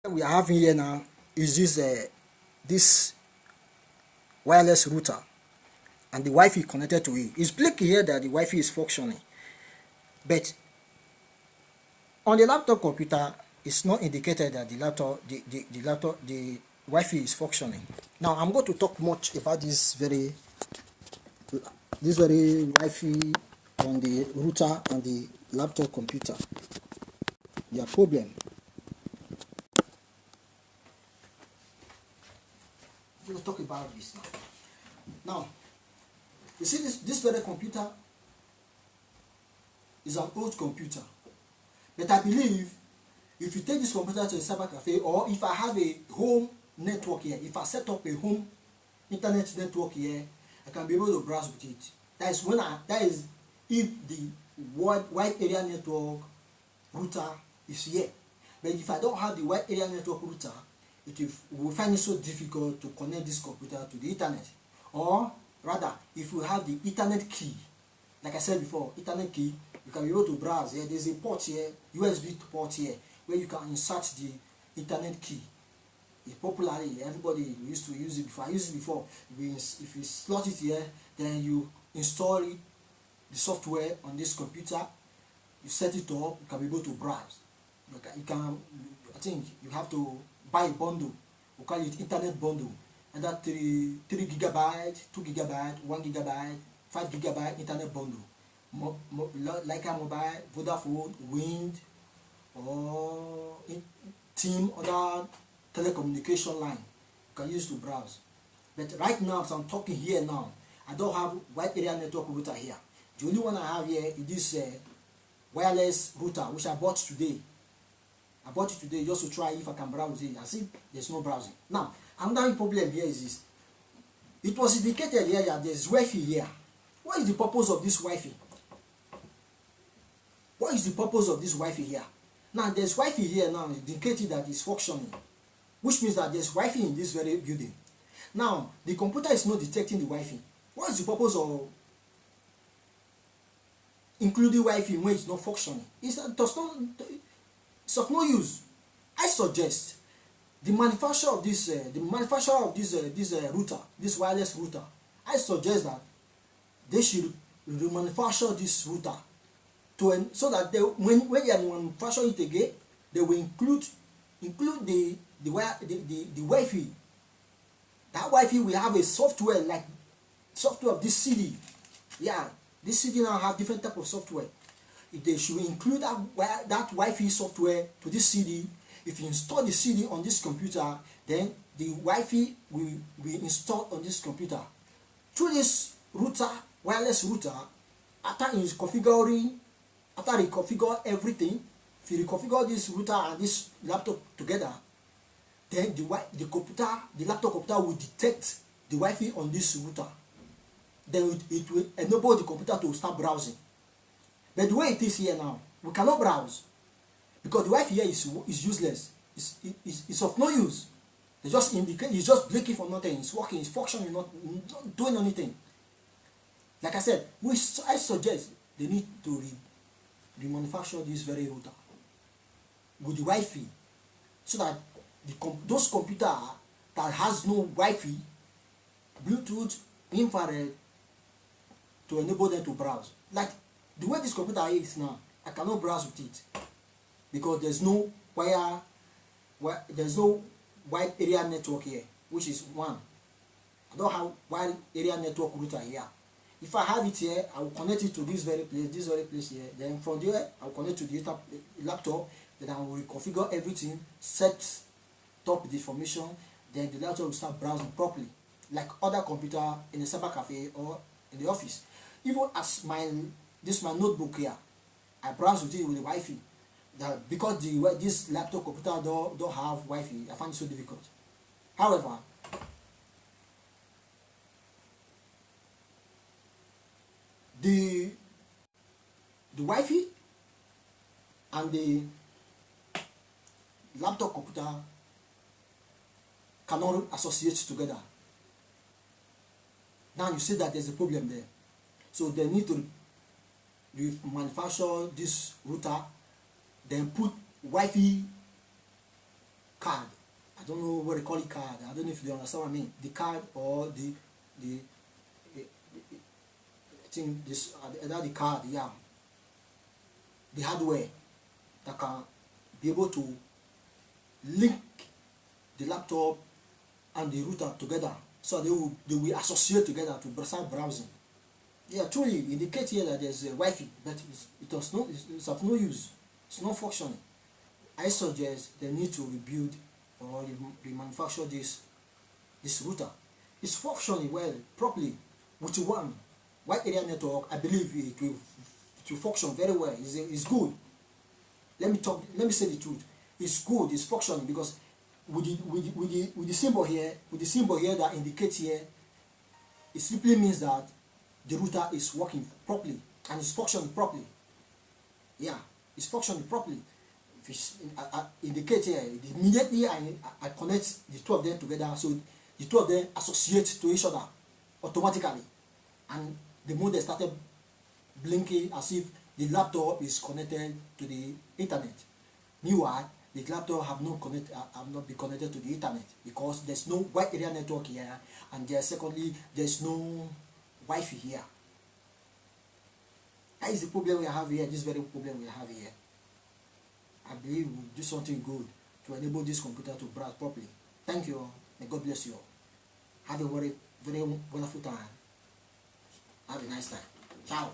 We are having here now is this wireless router, and the Wi-Fi connected to it. It's blinking here that the Wi-Fi is functioning, but on the laptop computer, it's not indicated that the Wi-Fi is functioning. Now I'm going to talk much about this very Wi-Fi on the router and the laptop computer. Their problem. Let's talk about this now. Now, you see this very computer is an old computer, but I believe if you take this computer to a cyber cafe, or if I have a home network here, if I set up a home internet network here, I can be able to browse with it. That is if the wide area network router is here. But if I don't have the wide area network router, we will find it so difficult to connect this computer to the internet. Or rather, if we have the Ethernet key, like I said before, Ethernet key, you can be able to browse here. There's a port here, USB port here, where you can insert the Ethernet key. It's popularly, everybody used to use it before. I used it before. If you slot it here, then you install it, the software on this computer, you set it up, you can be able to browse. I think you have to buy a bundle. We call it internet bundle, and that 3 gigabyte, 2 gigabyte, 1 gigabyte, 5 gigabyte internet bundle. Like a mobile, Vodafone, Wind, or Team, other telecommunication line you can use to browse. But right now, as I'm talking here now, I don't have wide area network router here. The only one I have here is this wireless router, which I bought today. I bought it today just to try if I can browse it. I see there's no browsing. Now, another problem here is this. It was indicated here that there's Wi-Fi here. What is the purpose of this Wi-Fi? What is the purpose of this Wi-Fi here? Now, there's Wi-Fi here now indicating that it's functioning, which means that there's Wi-Fi in this very building. Now, the computer is not detecting the Wi-Fi. What is the purpose of including Wi-Fi when it's not functioning? It's of no use. I suggest the manufacturer of this router, this wireless router, I suggest that they should remanufacture this router so that when they are manufacturing it again, they will include the Wi-Fi. That Wi-Fi will have a software like software of this CD. Yeah, this CD now have different type of software. If they should include that Wi-Fi software to this CD, if you install the CD on this computer, then the Wi-Fi will be installed on this computer. Through this router, wireless router, after you configure everything, if you reconfigure this router and this laptop together, then the laptop computer will detect the Wi-Fi on this router. Then it will enable the computer to start browsing. But the way it is here now, we cannot browse because the Wi-Fi here is useless. It's of no use. They just indicate, it's just blinking for nothing. It's working, it's functioning, not doing anything. Like I said, I suggest they need to remanufacture this very router with the Wi-Fi, so that those computers that has no Wi-Fi, Bluetooth, infrared, to enable them to browse. Like the way this computer is now, I cannot browse with it because there's no there's no wide area network here, which is one. I don't have wide area network router here. If I have it here, I will connect it to this very place here. Then from there, I will connect to the laptop. Then I will reconfigure everything, set top the information. Then the laptop will start browsing properly, like other computer in a cyber cafe or in the office. Even as my notebook here, I browse with it with the Wi-Fi. Because this laptop computer don't have Wi-Fi, I find it so difficult. However, the Wi-Fi and the laptop computer cannot associate together. Now you see that there's a problem there. So they need to manufacture this router, then put Wi-Fi card. I don't know what they call it card. I don't know if you understand what I mean. The card or the I think this either the card, yeah, the hardware that can be able to link the laptop and the router together, so they will associate together to start browsing. Yeah, truly indicate here that there's a Wi-Fi, but it's of no use. It's not functioning. I suggest they need to rebuild or remanufacture this router. It's functioning well, properly, with one wide area network. I believe it will function very well. It's good. Let me say the truth. It's good. It's functioning because with the symbol here, that indicates here, it simply means that the router is working properly and it's functioning properly. Yeah, it's functioning properly. I indicate here, immediately I connect the two of them together, so the two of them associate to each other automatically, and the moment they started blinking as if the laptop is connected to the internet. Meanwhile, the laptop have not been connected to the internet because there's no wide area network here, and there's no Wi-Fi here. That is the problem we have here. This very problem we have here. I believe we'll do something good to enable this computer to browse properly. Thank you. May God bless you all. Have a very, very wonderful time. Have a nice time. Ciao.